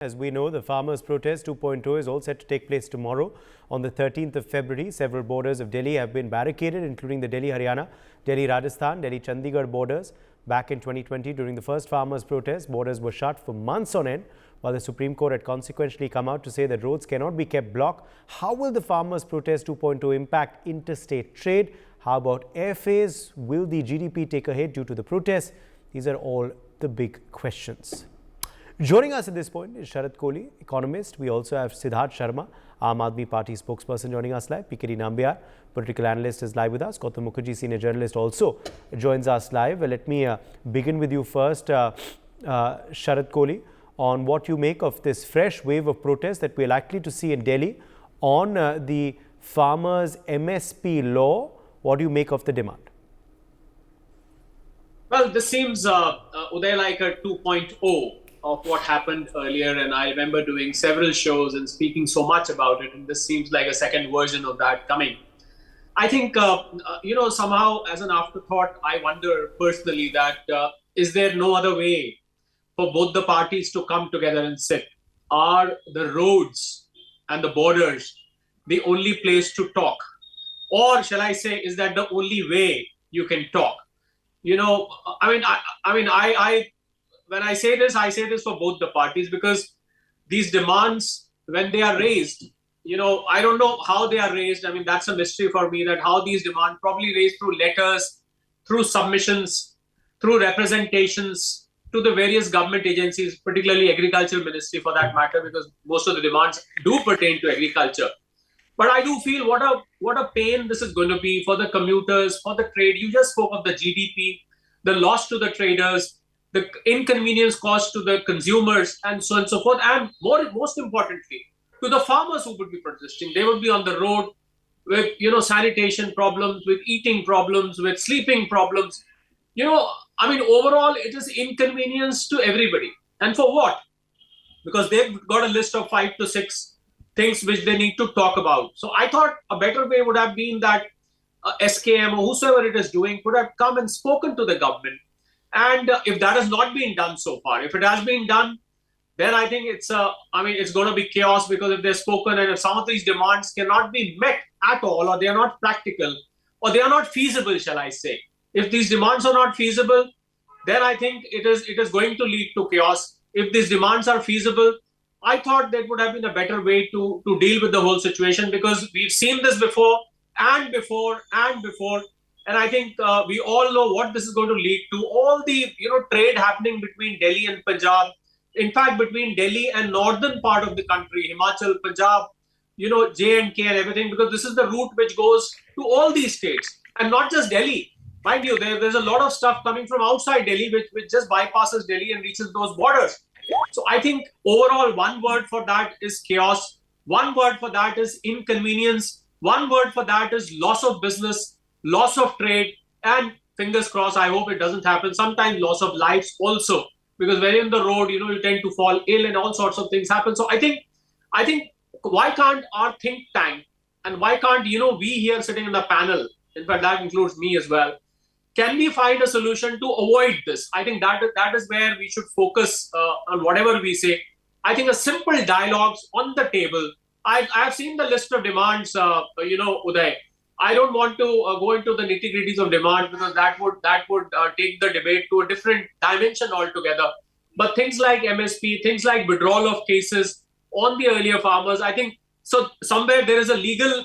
As we know, the Farmers' Protest 2.0 is all set to take place tomorrow on the 13th of February. Several borders of Delhi have been barricaded, including the Delhi-Haryana, Delhi-Rajasthan, Delhi-Chandigarh borders. Back in 2020, during the first Farmers' Protest, borders were shut for months on end, while the Supreme Court had consequently come out to say that roads cannot be kept blocked. How will the Farmers' Protest 2.0 impact interstate trade? How about airfares? Will the GDP take a hit due to the protests? These are all the big questions. Joining us at this point is Sharath Kohli, economist. We also have Sidharth Sharma, Aam Aadmi Party spokesperson, joining us live. PKD Nambiar, political analyst, is live with us. Gautam Mukherjee, senior journalist, also joins us live. Let me begin with you first, Sharath Kohli, on what you make of this fresh wave of protests that we're likely to see in Delhi on the farmers' MSP law. What do you make of the demand? Well, this seems, Uday, like a 2.0 of what happened earlier, and I remember doing several shows and speaking so much about it, and this seems like a second version of that coming. I think, somehow as an afterthought, I wonder personally that is there no other way for both the parties to come together and sit? Are the roads and the borders the only place to talk? Or shall I say, is that the only way you can talk? When I say this for both the parties, because these demands, when they are raised, I don't know how they are raised. I mean, that's a mystery for me, that how these demands probably raised through letters, through submissions, through representations to the various government agencies, particularly Agriculture Ministry for that matter, because most of the demands do pertain to agriculture. But I do feel what a pain this is going to be for the commuters, for the trade. You just spoke of the GDP, the loss to the traders, the inconvenience caused to the consumers, and so on and so forth. And most importantly, to the farmers who would be protesting. They would be on the road with, sanitation problems, with eating problems, with sleeping problems. Overall, it is inconvenience to everybody. And for what? Because they've got a list of 5 to 6 things which they need to talk about. So I thought a better way would have been that SKM or whosoever it is doing could have come and spoken to the government. And if that has not been done so far, if it has been done, then I think it's going to be chaos, because if they're spoken and if some of these demands cannot be met at all, or they are not practical, or they are not feasible, shall I say. If these demands are not feasible, then I think it is going to lead to chaos. If these demands are feasible, I thought that would have been a better way to deal with the whole situation, because we've seen this before and before and before. And I think we all know what this is going to lead to. All the trade happening between Delhi and Punjab, in fact, between Delhi and northern part of the country, Himachal, Punjab, J&K and everything, because this is the route which goes to all these states, and not just Delhi. Mind you, there's a lot of stuff coming from outside Delhi, which just bypasses Delhi and reaches those borders. So I think overall, one word for that is chaos. One word for that is inconvenience. One word for that is loss of business, loss of trade, and fingers crossed, I hope it doesn't happen, sometimes loss of lives also, because when you're in the road, you tend to fall ill and all sorts of things happen. So I think why can't our think tank, and why can't we here sitting in the panel, in fact that includes me as well, can we find a solution to avoid this? I think that is where we should focus on whatever we say. I think a simple dialogues on the table. I have seen the list of demands, Uday. I don't want to go into the nitty-gritties of demand, because that would take the debate to a different dimension altogether. But things like MSP, things like withdrawal of cases on the earlier farmers, I think so. Somewhere there is a legal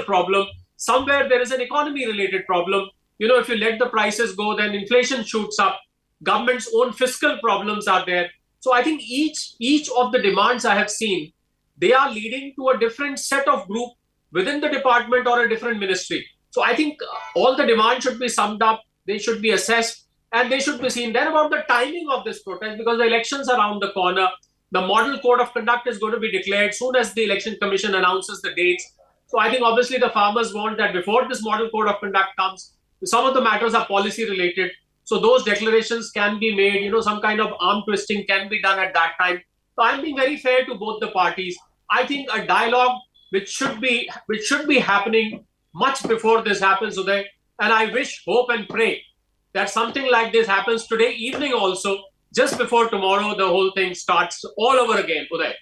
problem. Somewhere there is an economy-related problem. If you let the prices go, then inflation shoots up. Government's own fiscal problems are there. So I think each of the demands I have seen, they are leading to a different set of group within the department or a different ministry. So I think all the demands should be summed up, they should be assessed, and they should be seen. Then about the timing of this protest, because the elections are around the corner, the model code of conduct is going to be declared soon as the election commission announces the dates. So I think obviously the farmers want that before this model code of conduct comes, some of the matters are policy related. So those declarations can be made, some kind of arm twisting can be done at that time. So I'm being very fair to both the parties. I think a dialogue which should be happening much before this happens, Uday. And I wish, hope and pray that something like this happens today evening also, just before tomorrow, the whole thing starts all over again, Uday.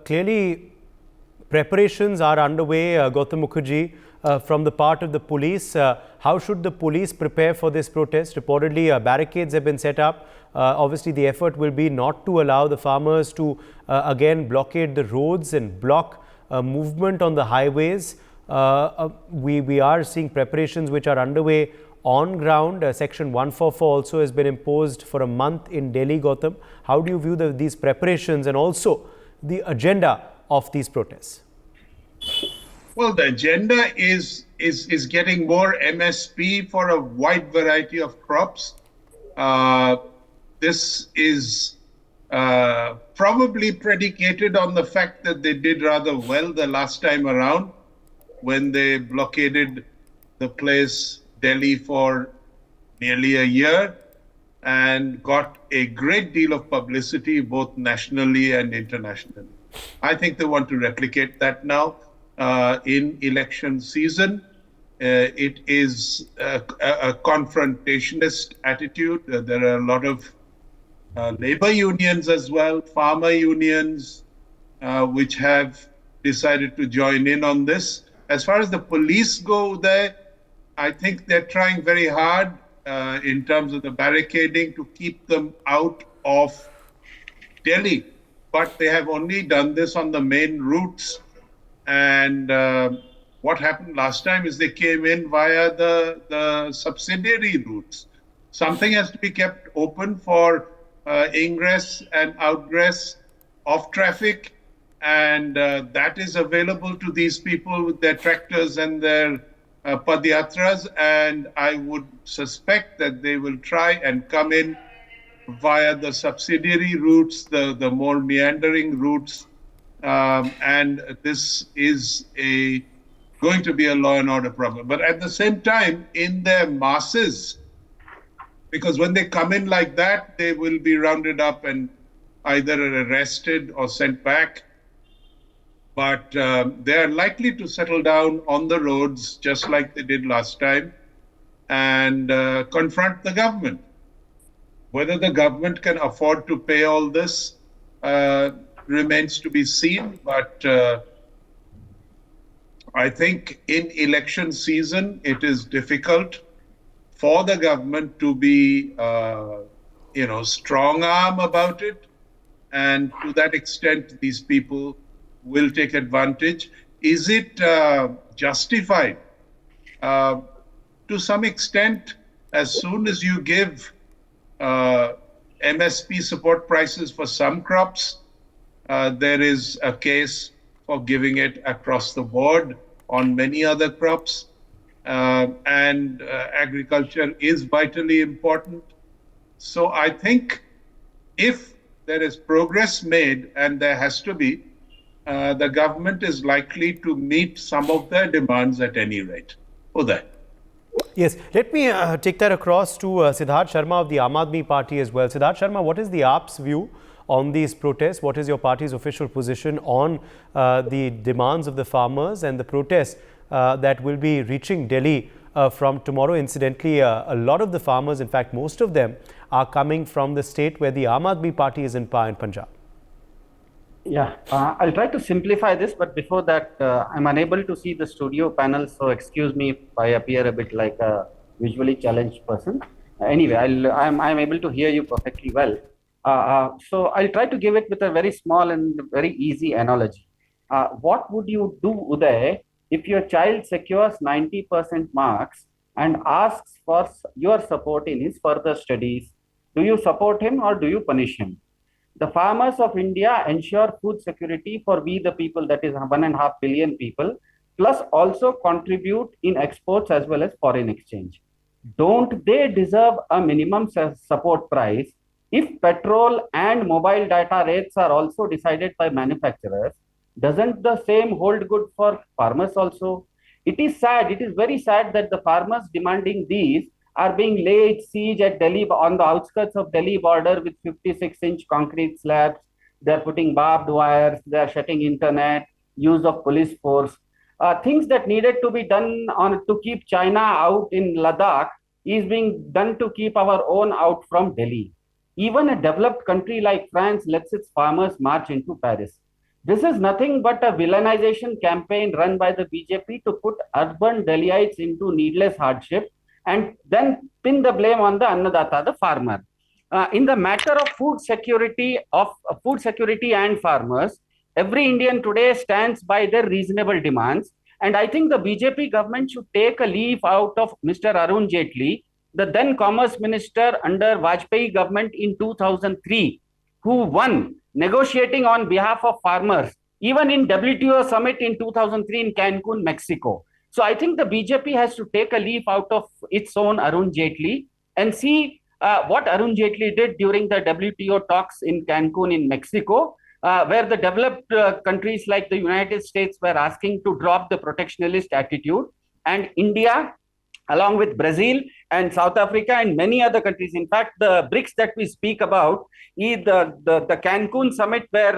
Clearly preparations are underway, Gautam Mukherjee, from the part of the police. How should the police prepare for this protest? Reportedly, barricades have been set up. Obviously, the effort will be not to allow the farmers to again blockade the roads and block movement on the highways. We are seeing preparations which are underway on ground. Section 144 also has been imposed for a month in Delhi, Gautam. How do you view these preparations and also the agenda of these protests? Well, the agenda is getting more MSP for a wide variety of crops. This is probably predicated on the fact that they did rather well the last time around when they blockaded the place, Delhi, for nearly a year and got a great deal of publicity both nationally and internationally. I think they want to replicate that now in election season. It is a confrontationist attitude. There are a lot of labor unions as well, farmer unions, which have decided to join in on this. As far as the police go there, I think they're trying very hard in terms of the barricading to keep them out of Delhi. But they have only done this on the main routes. And what happened last time is they came in via the subsidiary routes. Something has to be kept open for ingress and outgress of traffic. And that is available to these people with their tractors and their padyatras. And I would suspect that they will try and come in via the subsidiary routes, the more meandering routes, and this is going to be a law and order problem. But at the same time, in their masses, because when they come in like that, they will be rounded up and either arrested or sent back. But they are likely to settle down on the roads, just like they did last time, and confront the government. Whether the government can afford to pay all this remains to be seen. But I think in election season, it is difficult for the government to be, strong arm about it. And to that extent, these people will take advantage. Is it justified? To some extent, as soon as you give MSP support prices for some crops, there is a case for giving it across the board on many other crops. And agriculture is vitally important. So I think if there is progress made, and there has to be, the government is likely to meet some of their demands at any rate. Uday. Yes, let me take that across to Sidharth Sharma of the Aam Aadmi Party as well. Sidharth Sharma, what is the AAP's view on these protests? What is your party's official position on the demands of the farmers and the protests that will be reaching Delhi from tomorrow? Incidentally, a lot of the farmers, in fact, most of them are coming from the state where the Aam Aadmi Party is in power in Punjab. Yeah, I'll try to simplify this, but before that, I'm unable to see the studio panel, so excuse me if I appear a bit like a visually challenged person. Anyway, I'm able to hear you perfectly well. So I'll try to give it with a very small and very easy analogy. What would you do, Uday, if your child secures 90% marks and asks for your support in his further studies? Do you support him or do you punish him? The farmers of India ensure food security for we the people, that is 1.5 billion people, plus also contribute in exports as well as foreign exchange. Don't they deserve a minimum support price? If petrol and mobile data rates are also decided by manufacturers, doesn't the same hold good for farmers also? It is sad, it is very sad that the farmers demanding these are being laid siege at Delhi, on the outskirts of Delhi border with 56-inch concrete slabs. They're putting barbed wires, they're shutting internet, use of police force. Things that needed to be done to keep China out in Ladakh is being done to keep our own out from Delhi. Even a developed country like France lets its farmers march into Paris. This is nothing but a villainization campaign run by the BJP to put urban Delhiites into needless hardship and then pin the blame on the Annadata, the farmer. In the matter of food security and farmers, every Indian today stands by their reasonable demands. And I think the BJP government should take a leaf out of Mr. Arun Jaitley, the then Commerce Minister under Vajpayee government in 2003, who won negotiating on behalf of farmers, even in WTO summit in 2003 in Cancun, Mexico. So I think the BJP has to take a leaf out of its own Arun Jaitley and see what Arun Jaitley did during the WTO talks in Cancun in Mexico, where the developed countries like the United States were asking to drop the protectionist attitude, and India, along with Brazil and South Africa and many other countries. In fact, the BRICS that we speak about is the Cancun summit where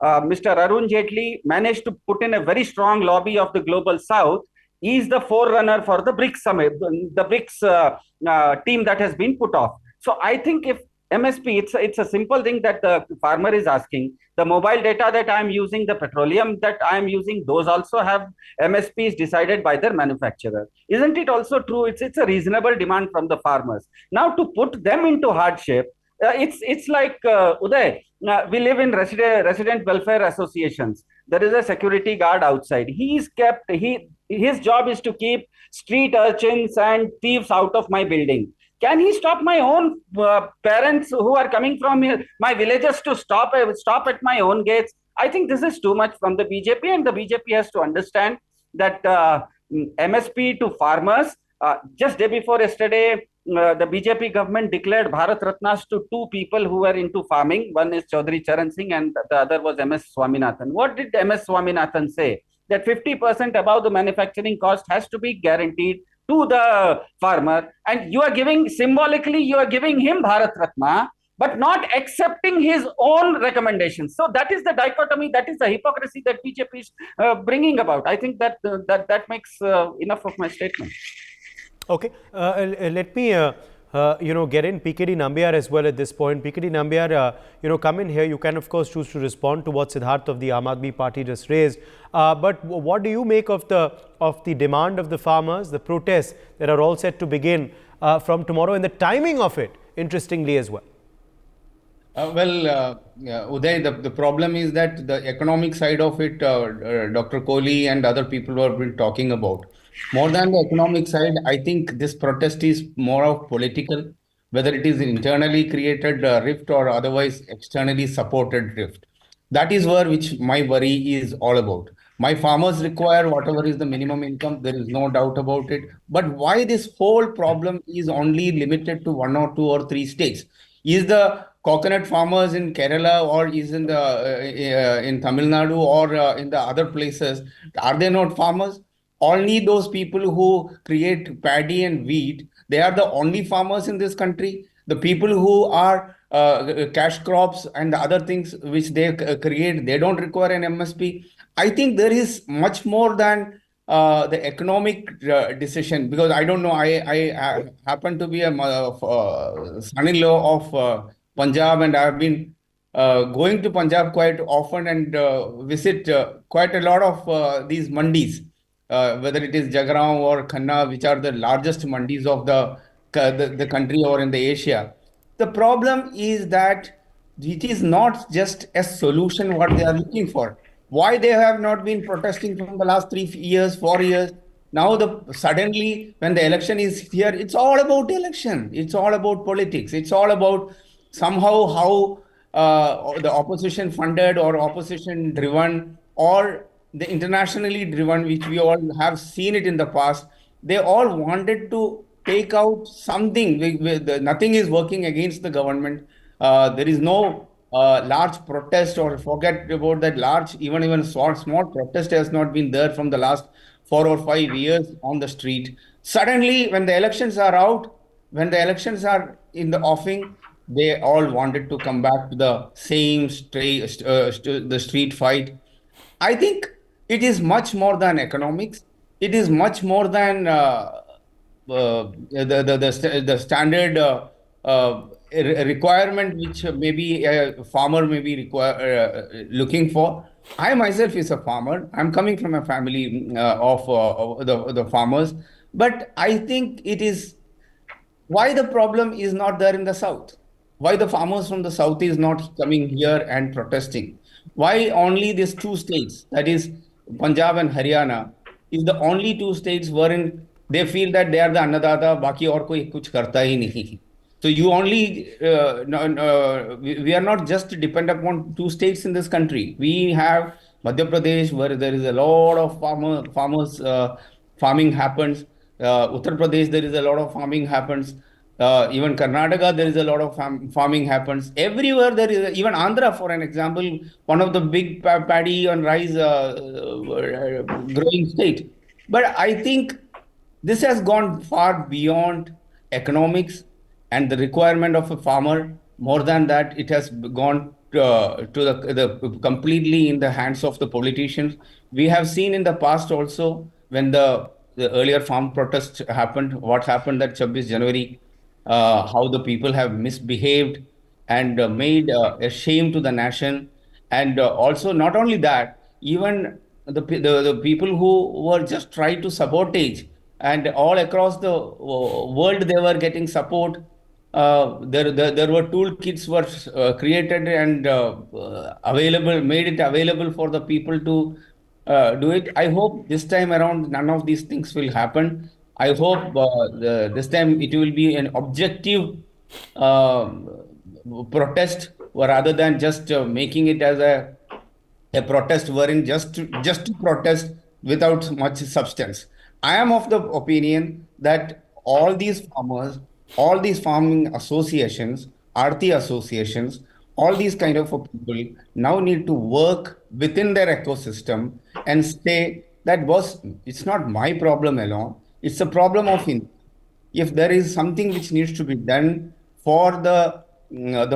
Mr. Arun Jaitley managed to put in a very strong lobby of the global South, is the forerunner for the BRICS summit, the BRICS team that has been put off. So I think if MSP, it's a simple thing that the farmer is asking. The mobile data that I'm using, the petroleum that I'm using, those also have MSPs decided by their manufacturer. Isn't it also true? It's a reasonable demand from the farmers. Now to put them into hardship, it's like Uday. We live in resident welfare associations. There is a security guard outside. His job is to keep street urchins and thieves out of my building. Can he stop my own parents who are coming from my villages to stop at my own gates? I think this is too much from the BJP, and the BJP has to understand that MSP to farmers. Just day before yesterday, the BJP government declared Bharat Ratnas to two people who were into farming. One is Chaudhary Charan Singh and the other was MS Swaminathan. What did MS Swaminathan say? That 50% above the manufacturing cost has to be guaranteed to the farmer, and you are giving him Bharat Ratna, but not accepting his own recommendations. So that is the dichotomy, that is the hypocrisy that BJP is bringing about. I think that makes enough of my statement. Okay, let me get in PKD Nambiar as well at this point. PKD Nambiar, come in here. You can of course choose to respond to what Sidharth of the Aam Aadmi Party just raised. But what do you make of the demand of the farmers, the protests that are all set to begin from tomorrow, and the timing of it, interestingly as well? Uday, the problem is that the economic side of it, Dr. Kohli and other people have been talking about. More than the economic side, I think this protest is more of political, whether it is internally created rift or otherwise externally supported rift. That is which my worry is all about. My farmers require whatever is the minimum income, there is no doubt about it. But why this whole problem is only limited to 1 or 2 or 3 states? Is the coconut farmers in Kerala or is in Tamil Nadu or in the other places, are they not farmers? Only those people who create paddy and wheat, they are the only farmers in this country. The people who are cash crops and the other things which they create, they don't require an MSP. I think there is much more than the economic decision, because I don't know, I happen to be a son-in-law of Punjab, and I have been going to Punjab quite often and visit quite a lot of these mandis. Whether it is Jagraon or Khanna, which are the largest mandis of the country or in the Asia. The problem is that it is not just a solution what they are looking for. Why they have not been protesting from the last 3 years, 4 years? Now suddenly when the election is here, it's all about election. It's all about politics. It's all about somehow how the opposition funded or opposition driven or the internationally driven, which we all have seen it in the past, they all wanted to take out something. Nothing is working against the government. There is no large protest, or forget about that large, even small protest has not been there from the last 4 or 5 years on the street. Suddenly, when the elections are out, when the elections are in the offing, they all wanted to come back to the same the street fight. I think it is much more than economics. It is much more than the standard requirement which maybe a farmer may be looking for. I myself is a farmer. I'm coming from a family of the farmers, but I think it is why the problem is not there in the south, why the farmers from the south is not coming here and protesting, why only these two states, that is Punjab and Haryana, is the only two states wherein they feel that they are the annadata, baki aur koi kuch karta hi nahi. So you only we are not just dependent upon two states in this country. We have Madhya Pradesh where there is a lot of farmers farming happens. Uttar Pradesh, there is a lot of farming happens. Even Karnataka, there is a lot of farming happens. Everywhere there is, even Andhra, for an example, one of the big paddy and rice growing state. But I think this has gone far beyond economics and the requirement of a farmer. More than that, it has gone to the completely in the hands of the politicians. We have seen in the past also when the earlier farm protests happened, what happened that 26 January, how the people have misbehaved and made a shame to the nation. And also, not only that, even the people who were just trying to sabotage, and all across the world, they were getting support. There were toolkits were created and available, made it available for the people to do it. I hope this time around none of these things will happen. I hope this time it will be an objective protest rather than just making it as a protest wherein just to protest without much substance. I am of the opinion that all these farmers, all these farming associations, Aarti associations, all these kind of people now need to work within their ecosystem and say that, boss, it's not my problem alone. It's a problem of India. If there is something which needs to be done for the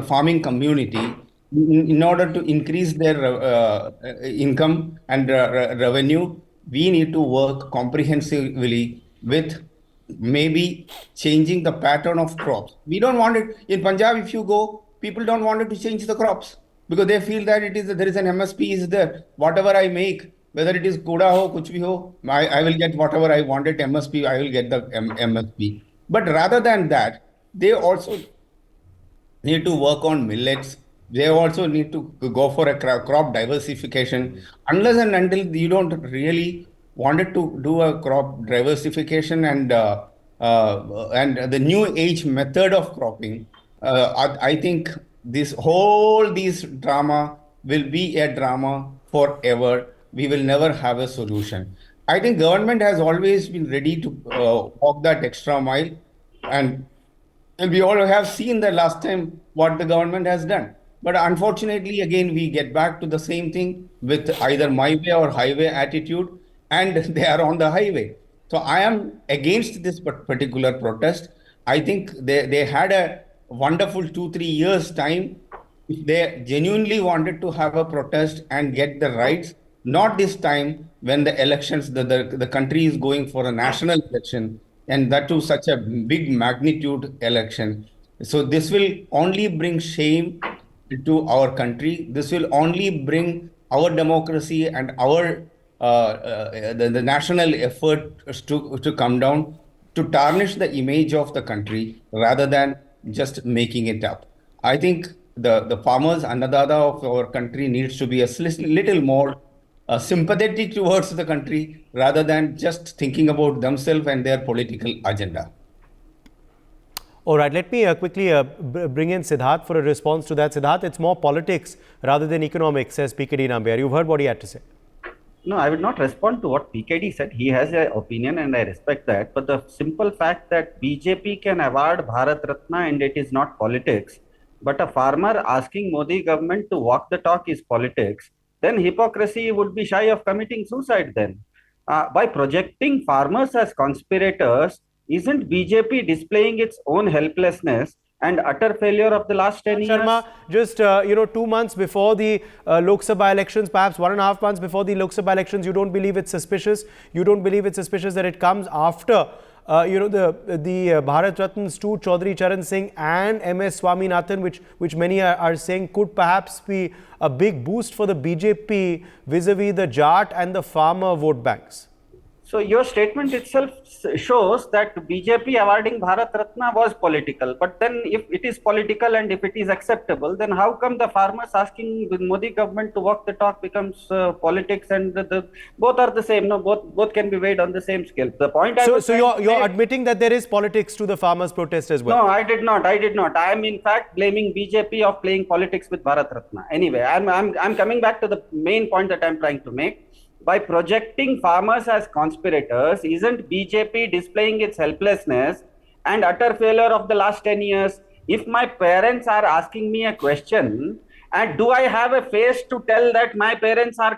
farming community in order to increase their income and revenue, we need to work comprehensively with maybe changing the pattern of crops. We don't want it in Punjab. If you go, people don't want it to change the crops because they feel that there is an MSP is there. Whatever I make, whether it is kuda ho, kuch bhi ho, I will get whatever I wanted MSP. I will get the MSP. But rather than that, they also need to work on millets. They also need to go for a crop diversification. Unless and until you don't really wanted to do a crop diversification and the new age method of cropping, I think this drama will be a drama forever. We will never have a solution. I think government has always been ready to walk that extra mile, and we all have seen the last time what the government has done. But unfortunately, again, we get back to the same thing with either my way or highway attitude, and they are on the highway. So I am against this particular protest. I think they had a wonderful 2-3 years time. If they genuinely wanted to have a protest and get the rights, not this time when the elections, the country is going for a national election, and that to such a big magnitude election. So this will only bring shame to our country. This will only bring our democracy and our the national effort to come down, to tarnish the image of the country rather than just making it up. I think the farmers, annadata of our country, needs to be a little more sympathetic towards the country rather than just thinking about themselves and their political agenda. All right, let me quickly bring in Sidharth for a response to that. Sidharth, it's more politics rather than economics, says PKD Nambiar. You've heard what he had to say. No, I would not respond to what PKD said. He has an opinion and I respect that. But the simple fact that BJP can award Bharat Ratna and it is not politics, but a farmer asking Modi government to walk the talk is politics, then hypocrisy would be shy of committing suicide then. By projecting farmers as conspirators, isn't BJP displaying its own helplessness and utter failure of the last 10 years? Sharma, just 2 months before the Lok Sabha elections, perhaps 1.5 months before the Lok Sabha elections, you don't believe it's suspicious? You don't believe it's suspicious that it comes after the Bharat Ratnans to Chaudhary Charan Singh and MS Swaminathan, which many are saying could perhaps be a big boost for the BJP vis-a-vis the Jat and the farmer vote banks? So your statement itself shows that BJP awarding Bharat Ratna was political. But then if it is political and if it is acceptable, then how come the farmers asking the Modi government to walk the talk becomes politics, and both are the same? No, both can be weighed on the same scale. The point So you're admitting that there is politics to the farmers' protest as well? No, I did not. I am in fact blaming BJP of playing politics with Bharat Ratna. Anyway, I'm coming back to the main point that I'm trying to make. By projecting farmers as conspirators, isn't BJP displaying its helplessness and utter failure of the last 10 years? If my parents are asking me a question, and do I have a face to tell that my parents are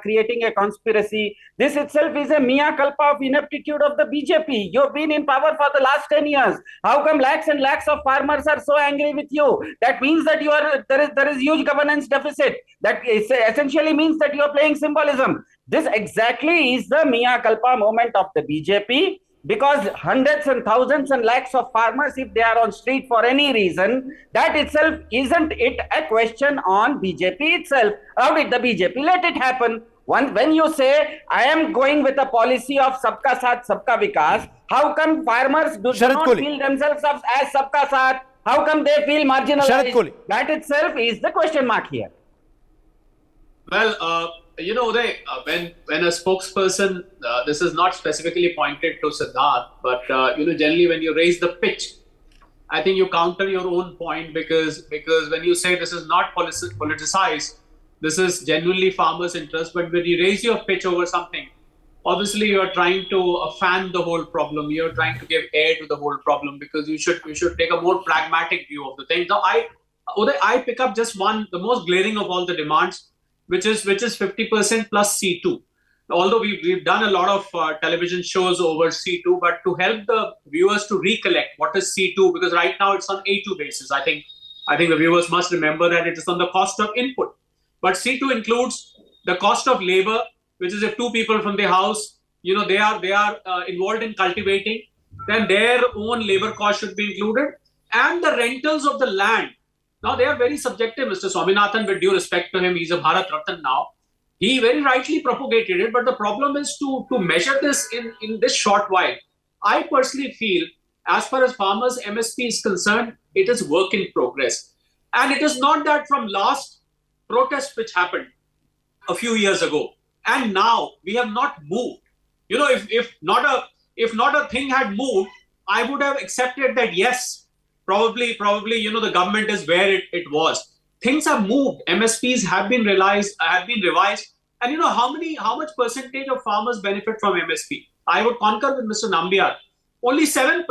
creating a conspiracy? This itself is a mea culpa of ineptitude of the BJP. You've been in power for the last 10 years. How come lakhs and lakhs of farmers are so angry with you? That means that there is huge governance deficit. That essentially means that you are playing symbolism. This exactly is the mea culpa moment of the BJP. Because hundreds and thousands and lakhs of farmers, if they are on street for any reason, that itself isn't it a question on BJP itself? How did the BJP let it happen? When you say, I am going with a policy of Sabka Saath, Sabka Vikas, how come farmers do not feel themselves as Sabka Saath? How come they feel marginalized? That itself is the question mark here. Well, Uday, when a spokesperson, this is not specifically pointed to Sidharth, but generally when you raise the pitch, I think you counter your own point because when you say this is not politicized, this is genuinely farmers' interest. But when you raise your pitch over something, obviously you are trying to fan the whole problem. You are trying to give air to the whole problem because you should take a more pragmatic view of the thing. Now, I pick up just the most glaring of all the demands, which is 50% plus C2. Although we've done a lot of television shows over C2, but to help the viewers to recollect what is C2, because right now it's on A2 basis. I think the viewers must remember that it is on the cost of input. But C2 includes the cost of labor, which is if two people from the house, they are involved in cultivating, then their own labor cost should be included, and the rentals of the land. Now, they are very subjective. Mr. Swaminathan, with due respect to him, he's a Bharat Ratan now. He very rightly propagated it, but the problem is to measure this in this short while. I personally feel, as far as farmers' MSP is concerned, it is work in progress. And it is not that from last protest which happened a few years ago, and now we have not moved. If not a thing had moved, I would have accepted that, yes, Probably, the government is where it was. Things have moved. MSPs have been revised. And how much percentage of farmers benefit from MSP? I would concur with Mr. Nambiar. Only 7%.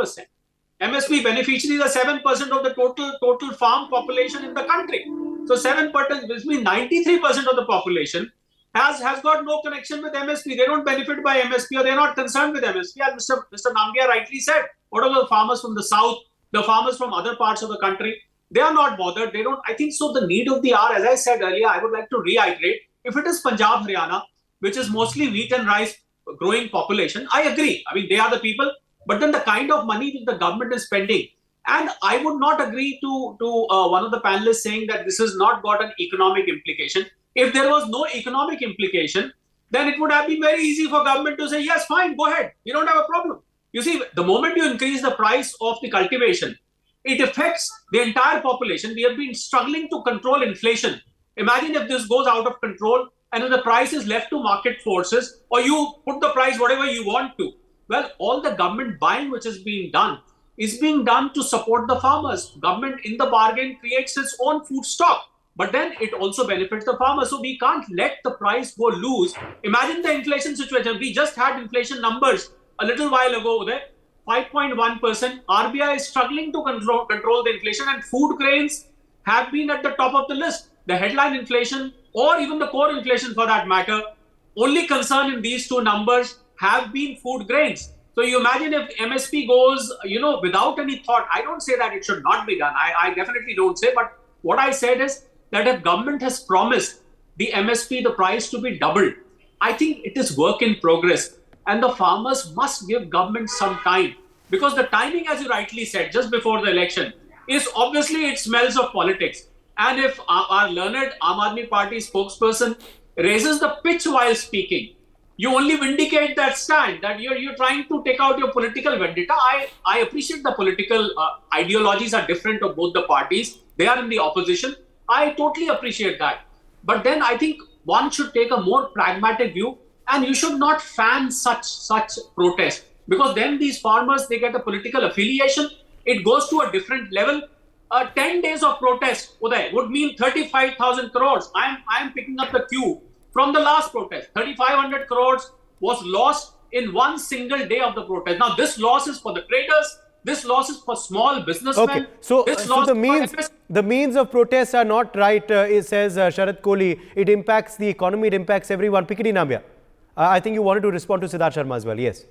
MSP beneficiaries are 7% of the total farm population in the country. So 7%, which means 93% of the population has got no connection with MSP. They don't benefit by MSP, or they're not concerned with MSP. As Mr. Nambiar rightly said, what are the farmers from the south? The farmers from other parts of the country, they are not bothered. They don't. I think so. The need of the hour, as I said earlier, I would like to reiterate. If it is Punjab, Haryana, which is mostly wheat and rice growing population, I agree. I mean, they are the people. But then the kind of money that the government is spending, and I would not agree to one of the panelists saying that this has not got an economic implication. If there was no economic implication, then it would have been very easy for government to say, yes, fine, go ahead. You don't have a problem. You see, the moment you increase the price of the cultivation, it affects the entire population. We have been struggling to control inflation. Imagine if this goes out of control and if the price is left to market forces, or you put the price whatever you want to. Well, all the government buying which is being done to support the farmers. Government in the bargain creates its own food stock, but then it also benefits the farmers. So we can't let the price go loose. Imagine the inflation situation. We just had inflation numbers a little while ago, there 5.1%. RBI is struggling to control the inflation, and food grains have been at the top of the list. The headline inflation, or even the core inflation for that matter, only concern in these two numbers have been food grains. So you imagine if MSP goes, without any thought. I don't say that it should not be done. I definitely don't say. But what I said is that if government has promised the MSP, the price to be doubled, I think it is work in progress. and the farmers must give government some time, because the timing, as you rightly said, just before the election, is obviously it smells of politics. And if our learned Aam Aadmi Party spokesperson raises the pitch while speaking, you only vindicate that stand, that you're trying to take out your political vendetta. I appreciate the political ideologies are different of both the parties. They are in the opposition. I totally appreciate that. But then I think one should take a more pragmatic view, and you should not fan such protest, because then these farmers, they get a political affiliation. It goes to a different level. 10 days of protest, Uday, would mean 35,000 crores. I am picking up the cue from the last protest. 3,500 crores was lost in one single day of the protest. Now, this loss is for the traders. This loss is for small businessmen. Okay, so the means of protest are not right, says Sharath Kohli. It impacts the economy, it impacts everyone. Pikiri Nambia, I think you wanted to respond to Sidharth Sharma as well. Yes.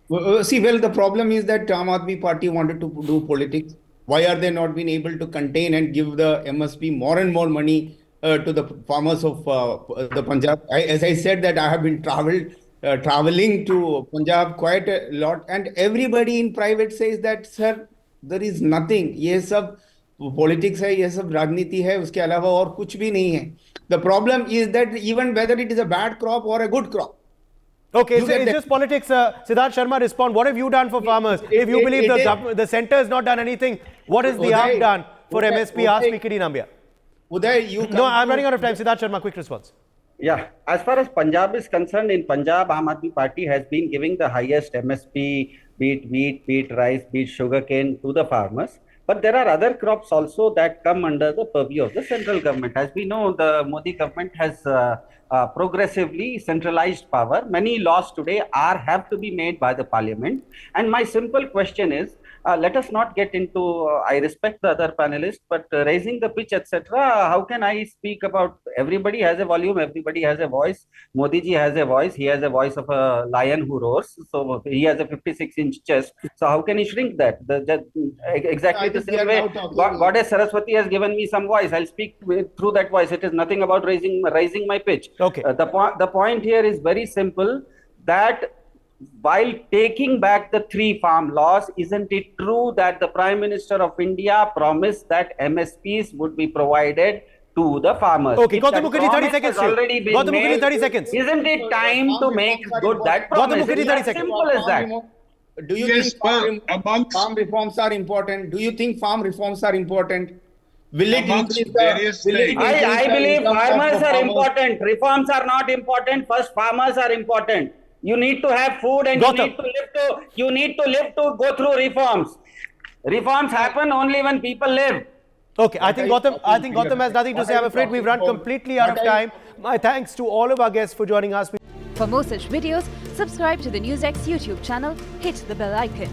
Well, the problem is that Aam Aadmi Party wanted to do politics. Why are they not being able to contain and give the MSP more and more money to the farmers of the Punjab? As I said, that I have been traveling to Punjab quite a lot, and everybody in private says that, sir, there is nothing. ये सब politics है, ये सब राजनीति है, उसके अलावा और कुछ भी नहीं है. The problem is that even whether it is a bad crop or a good crop. Okay, so it's just politics. Sidharth Sharma, respond. What have you done for farmers? If you believe the centre has not done anything, what has the AAP done for MSP? Ask Pikiri Nambia. Uday, No, I'm running out of time. Sidharth Sharma, quick response. Yeah, as far as Punjab is concerned, in Punjab, Aam Aadmi Party has been giving the highest MSP, be it wheat, be it rice, be it sugarcane, to the farmers. But there are other crops also that come under the purview of the central government. As we know, the Modi government has progressively centralized power. Many laws today have to be made by the parliament. And my simple question is, let us not get into, I respect the other panelists, but raising the pitch, etc. How can I speak about, everybody has a volume, everybody has a voice. Modi ji has a voice, he has a voice of a lion who roars. So he has a 56-inch chest. So how can he shrink that? Exactly the same way Goddess Saraswati has given me some voice. I'll speak through that voice. It is nothing about raising my pitch. Okay. The point here is very simple, that while taking back the 3 farm laws, isn't it true that the Prime Minister of India promised that MSPs would be provided to the farmers? Okay, Gautam Mukherjee, 30 seconds. Gautam Mukherjee, 30 seconds. Isn't it time to make good that promise? Gautam Mukherjee, 30 seconds. As simple as that. Do you think farm reforms are important? Do you think farm reforms are important? Will it increase I believe farmers are important. Reforms are not important. First, farmers are important. You need to have food, and you need to live to go through reforms. Reforms happen only when people live. Okay, I think Gautam has nothing to say. I'm afraid we've run completely out of time. My thanks to all of our guests for joining us. For more such videos, subscribe to the NewsX YouTube channel, hit the bell icon.